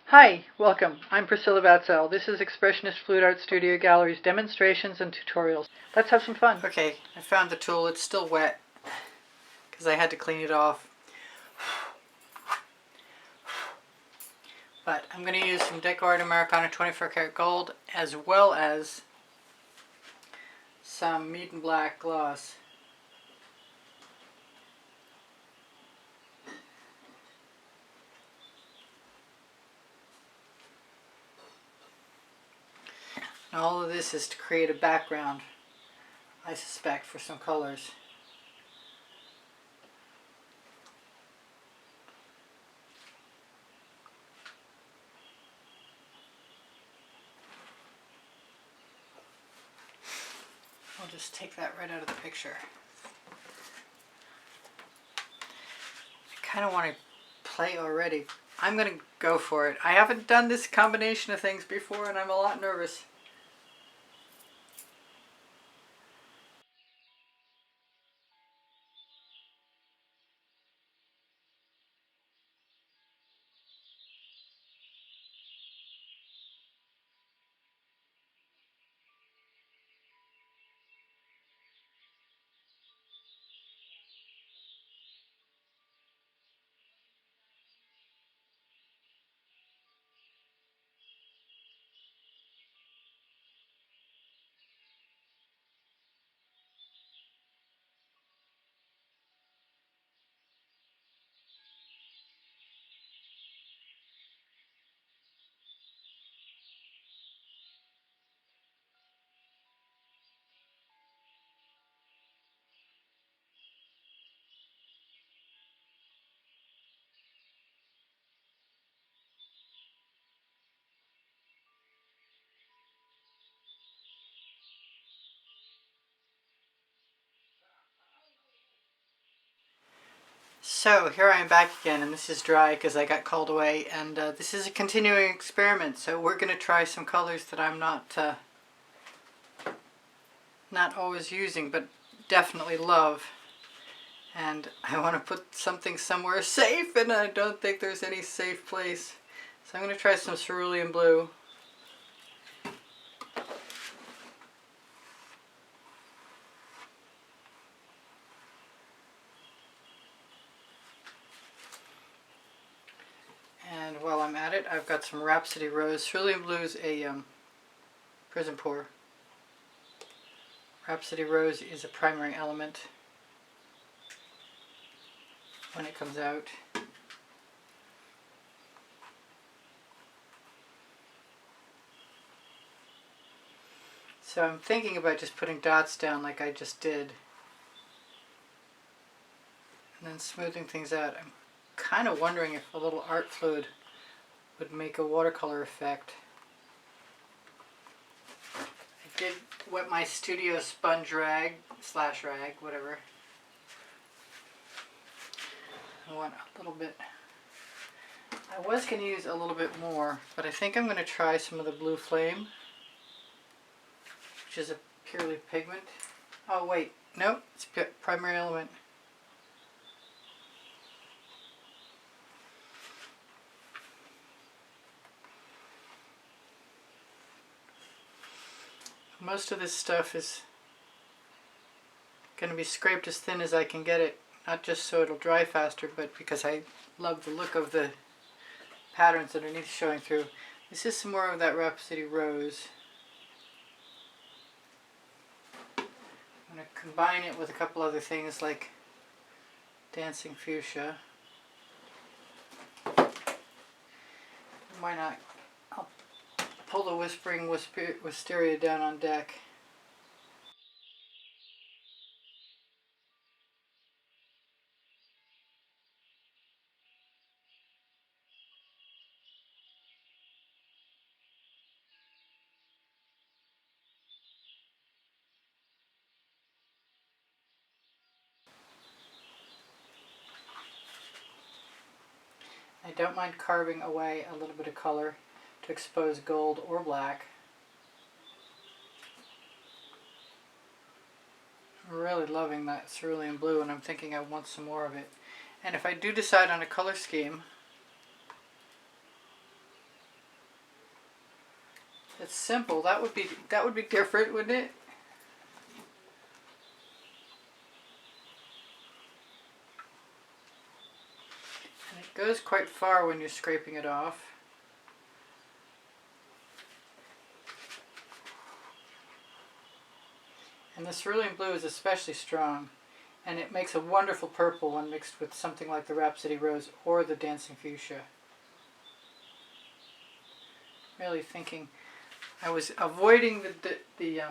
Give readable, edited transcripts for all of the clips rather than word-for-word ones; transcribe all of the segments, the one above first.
Hi, welcome. I'm Priscilla Batzell. This is Expressionist Flute Art Studio Gallery's demonstrations and tutorials. Let's have some fun. Okay, I found the tool. It's still wet because I had to clean it off. But I'm going to use some Deco-Art Americana 24 karat gold as well as some Meat and Black gloss. And all of this is to create a background, I suspect, for some colors. I'll just take that right out of the picture. I kind of want to play already. I'm going to go for it. I haven't done this combination of things before and I'm a lot nervous. So here I am back again, and this is dry because I got called away, and this is a continuing experiment. So we're going to try some colors that I'm not always using, but definitely love. And I want to put something somewhere safe, and I don't think there's any safe place. So I'm going to try some cerulean blue. And while I'm at it, I've got some Rhapsody Rose. Cerulean Blue is a Prizm pour. Rhapsody Rose is a primary element when it comes out. So I'm thinking about just putting dots down like I just did, and then smoothing things out. I'm kind of wondering if a little art fluid would make a watercolor effect. I did wet my studio sponge rag, slash rag, whatever. I want a little bit. I was going to use a little bit more, but I think I'm going to try some of the Blue Flame, which is a purely pigment. Oh wait, nope, it's primary element. Most of this stuff is going to be scraped as thin as I can get it, not just so it'll dry faster, but because I love the look of the patterns underneath showing through. This is some more of that Rhapsody Rose. I'm going to combine it with a couple other things like Dancing Fuchsia. Why not? I'll pull the Whispering Wisteria down on deck. I don't mind carving away a little bit of color to expose gold or black. I'm really loving that cerulean blue, and I'm thinking I want some more of it. And if I do decide on a color scheme, It's simple. That would be different, wouldn't it? And it goes quite far when you're scraping it off. And the cerulean blue is especially strong, and it makes a wonderful purple when mixed with something like the Rhapsody Rose or the Dancing Fuchsia. Really thinking, I was avoiding the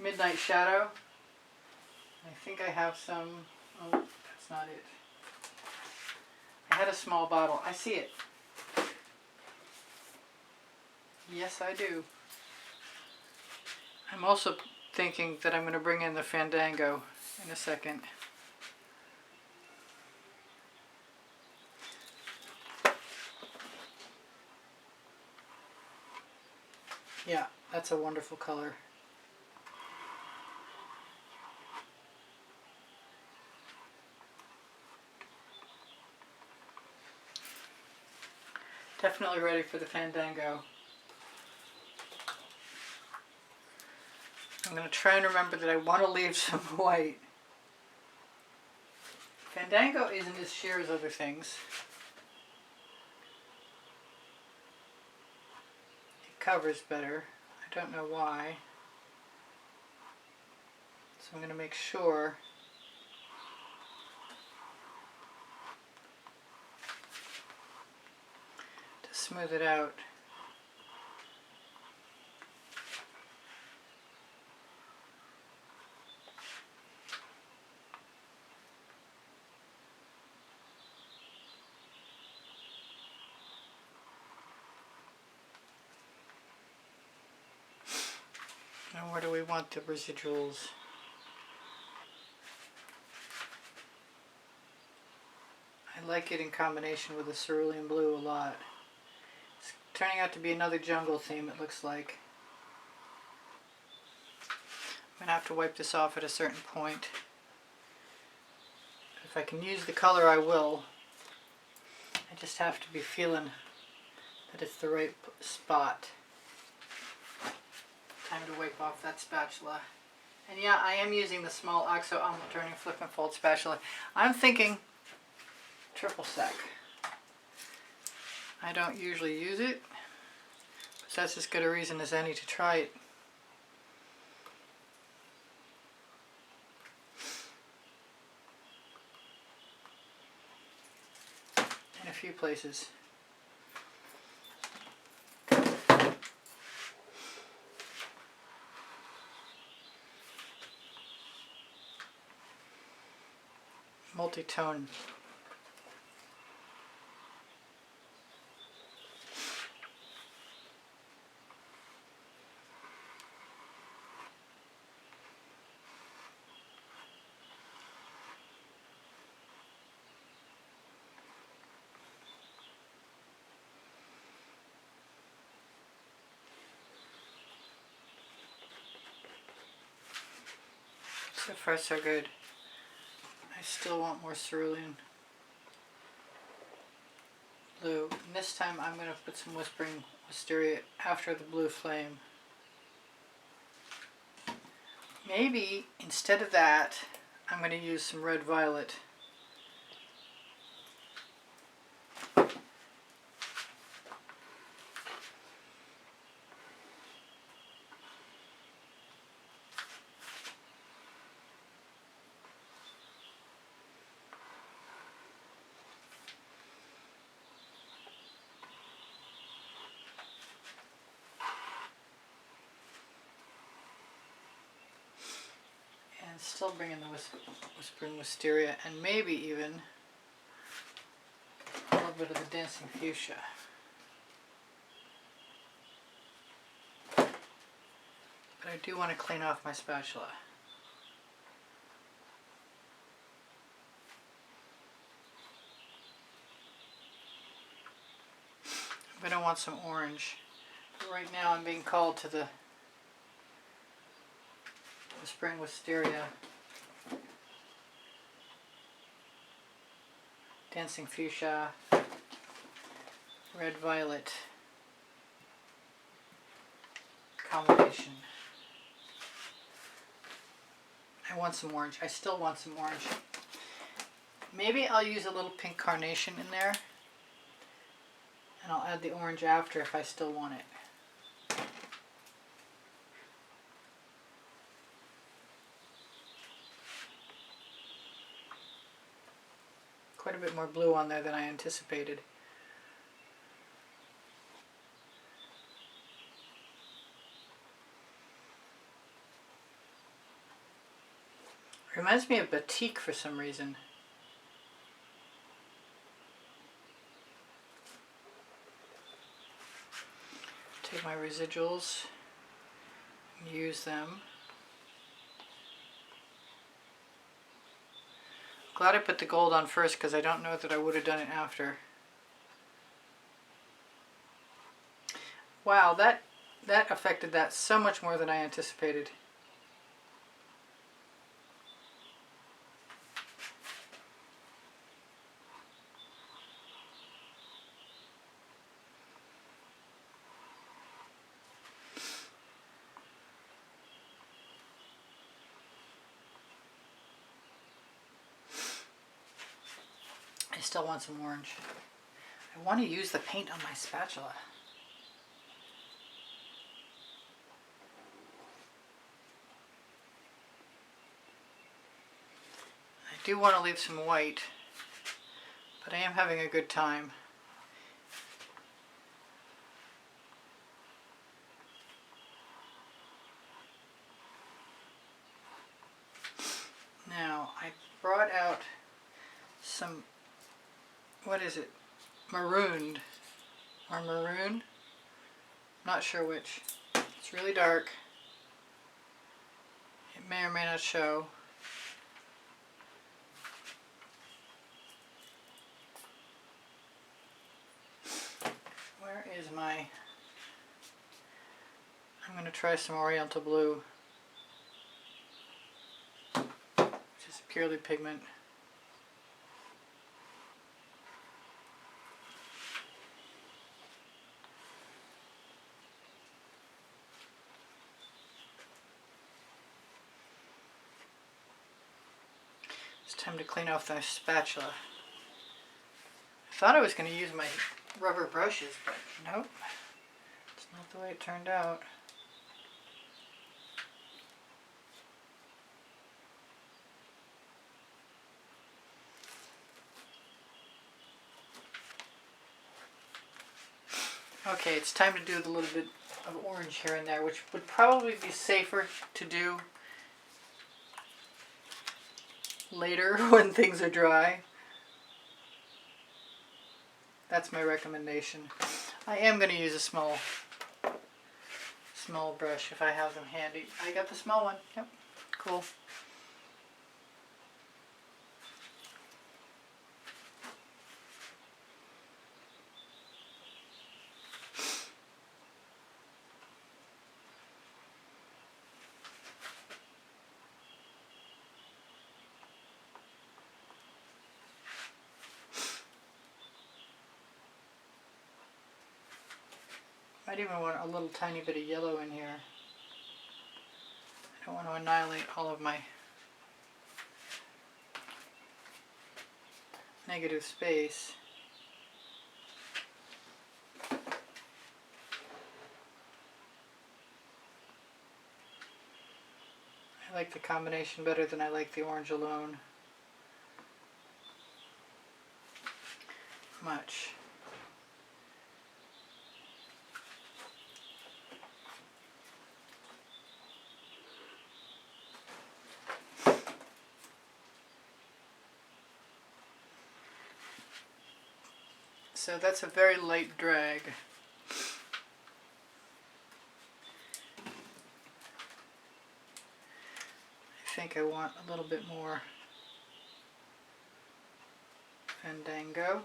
Midnight Shadow. I think I have some, oh, that's not it. I had a small bottle. I see it. Yes, I do. I'm also thinking that I'm going to bring in the Fandango in a second. Yeah, that's a wonderful color. Definitely ready for the Fandango. I'm going to try and remember that I want to leave some white. Fandango isn't as sheer as other things. It covers better. I don't know why. So I'm going to make sure to smooth it out. Now where do we want the residuals? I like it in combination with the cerulean blue a lot. It's turning out to be another jungle theme, it looks like. I'm going to have to wipe this off at a certain point. If I can use the color, I will. I just have to be feeling that it's the right spot. Time to wipe off that spatula. And yeah, I am using the small OXO omelet turning flip and fold spatula. I'm thinking triple sec. I don't usually use it, but that's as good a reason as any to try it. In a few places. Multi-tone. So far so good. I still want more cerulean blue. And this time I'm going to put some Whispering Wisteria after the blue flame. Maybe instead of that I'm going to use some red violet. Still bring in the Whispering Wisteria and maybe even a little bit of the Dancing Fuchsia. But I do want to clean off my spatula. I'm going to want some orange. But right now I'm being called to the Whispering Wisteria, Dancing Fuchsia, Red Violet, combination. I want some orange. I still want some orange. Maybe I'll use a little pink carnation in there, and I'll add the orange after if I still want it. Quite a bit more blue on there than I anticipated. Reminds me of batik for some reason. Take my residuals and use them. Glad I put the gold on first because I don't know that I would have done it after. Wow, that affected that so much more than I anticipated. I still want some orange. I want to use the paint on my spatula. I do want to leave some white, but I am having a good time. Now, I brought out some, what is it, marooned, or maroon? Not sure which. It's really dark. It may or may not show. Where is my, I'm going to try some Oriental blue, which is purely pigment. It's time to clean off the spatula. I thought I was going to use my rubber brushes, but nope. It's not the way it turned out. Okay, it's time to do the little bit of orange here and there, which would probably be safer to do later when things are dry. That's my recommendation. I am going to use a small brush if I have them handy. I got the small one. Yep, cool. Might even want a little tiny bit of yellow in here. I don't want to annihilate all of my negative space. I like the combination better than I like the orange alone. Much. So that's a very light drag. I think I want a little bit more Fandango.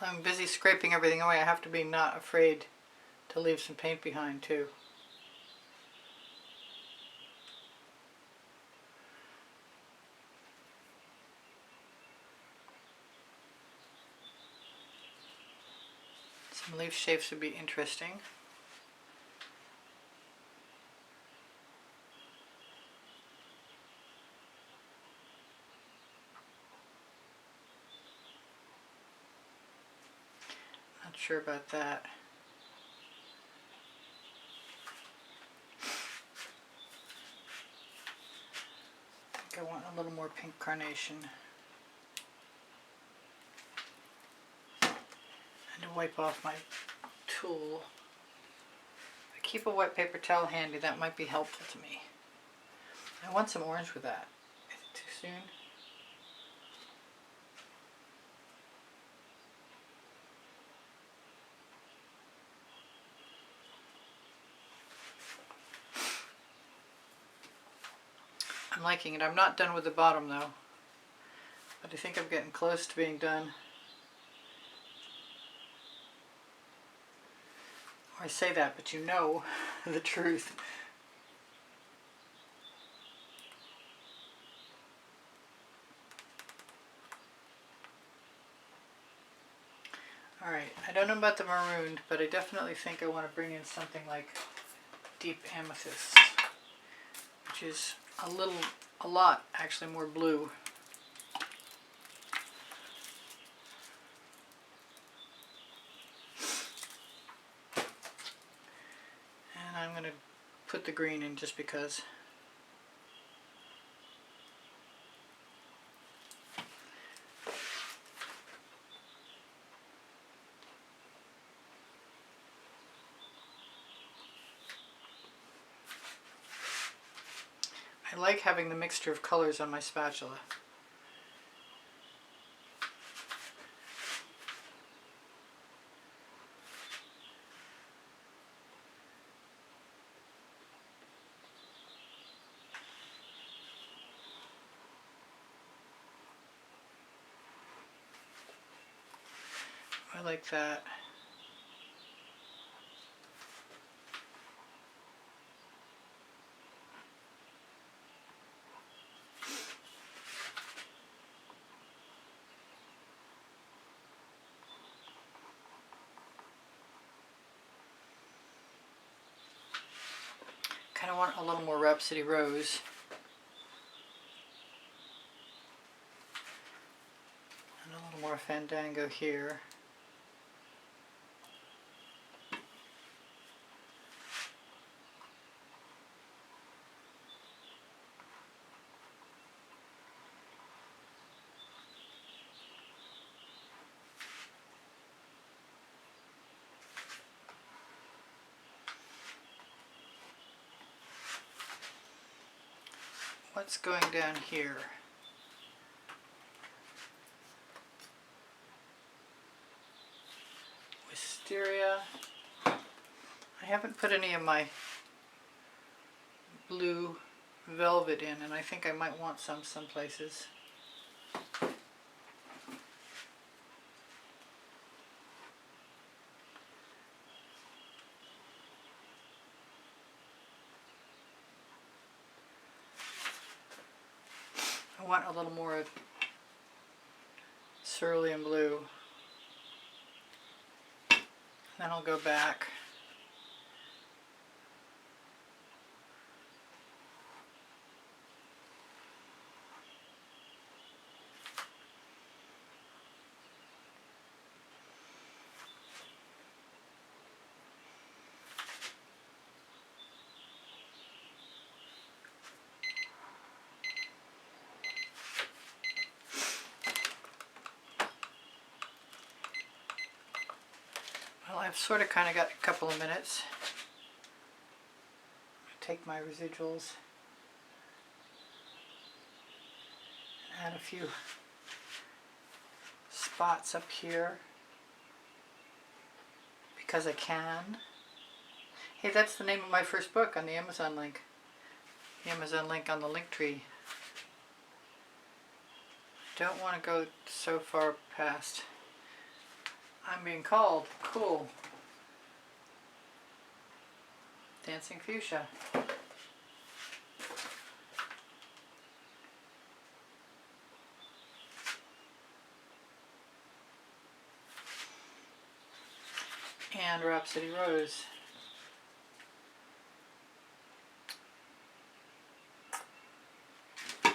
I'm busy scraping everything away. I have to be not afraid to leave some paint behind too. Some leaf shapes would be interesting. Not sure about that. I think I want a little more pink carnation. And to wipe off my tool. If I keep a wet paper towel handy, that might be helpful to me. I want some orange with that. Is it too soon? I'm liking it. I'm not done with the bottom though, but I think I'm getting close to being done. Or I say that, but you know the truth. Alright, I don't know about the marooned, but I definitely think I want to bring in something like deep amethyst, which is a lot actually more blue. And I'm going to put the green in just because. I like having the mixture of colors on my spatula. I like that. Kind of want a little more Rhapsody Rose. And a little more Fandango here. What's going down here? Wisteria. I haven't put any of my blue velvet in, and I think I might want some places. I want a little more of cerulean blue. Then I'll go back. Well, I've sort of kind of got a couple of minutes. Take my residuals, add a few spots up here because I can. Hey, that's the name of my first book on the Amazon link. The Amazon link on the link tree. Don't want to go so far past. I'm being called. Cool. Dancing Fuchsia. and Rhapsody Rose.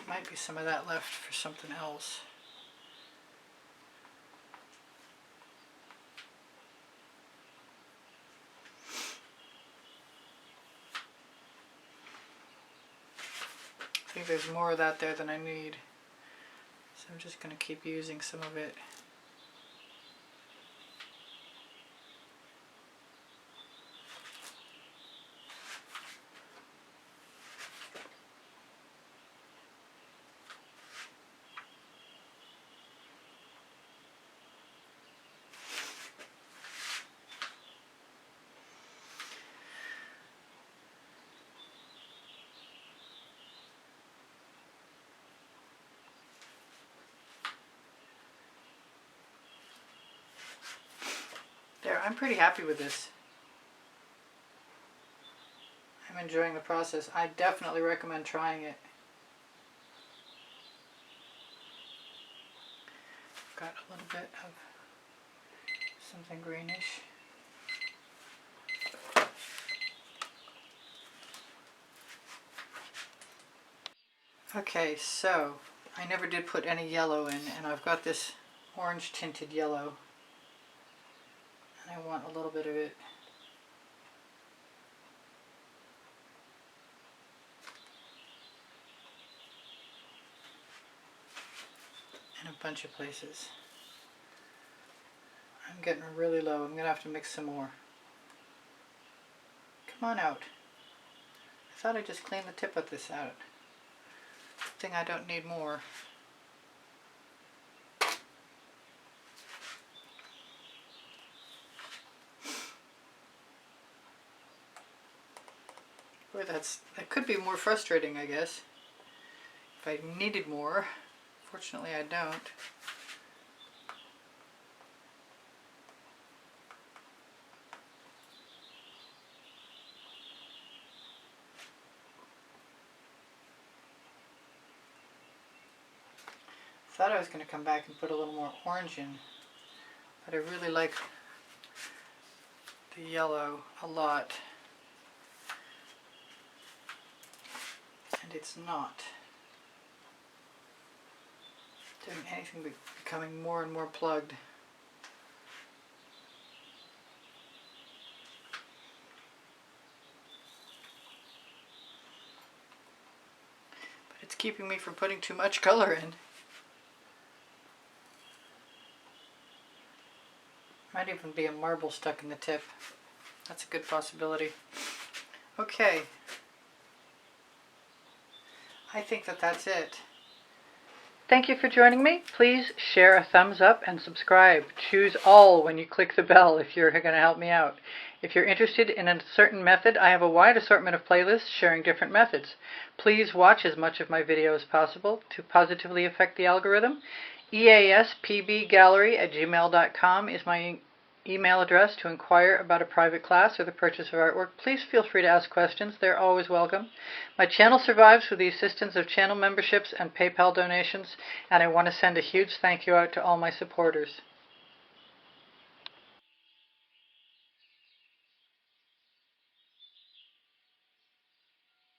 Might be some of that left for something else. I think there's more of that there than I need, so I'm just going to keep using some of it. There, I'm pretty happy with this. I'm enjoying the process. I definitely recommend trying it. Got a little bit of something greenish. Okay, so I never did put any yellow in, and I've got this orange tinted yellow. And I want a little bit of it. In a bunch of places. I'm getting really low. I'm going to have to mix some more. Come on out. I thought I just cleaned the tip of this out. Good thing I don't need more. Boy, that could be more frustrating, I guess, if I needed more. Fortunately, I don't. Thought I was going to come back and put a little more orange in, but I really like the yellow a lot. And it's not doing anything but becoming more and more plugged. But it's keeping me from putting too much color in. Might even be a marble stuck in the tip. That's a good possibility. Okay. I think that's it. Thank you for joining me. Please share a thumbs up and subscribe. Choose all when you click the bell if you're going to help me out. If you're interested in a certain method, I have a wide assortment of playlists sharing different methods. Please watch as much of my video as possible to positively affect the algorithm. easpbgallery@gmail.com is my email address to inquire about a private class or the purchase of artwork. Please feel free to ask questions. They're always welcome. My channel survives with the assistance of channel memberships and PayPal donations, and I want to send a huge thank you out to all my supporters.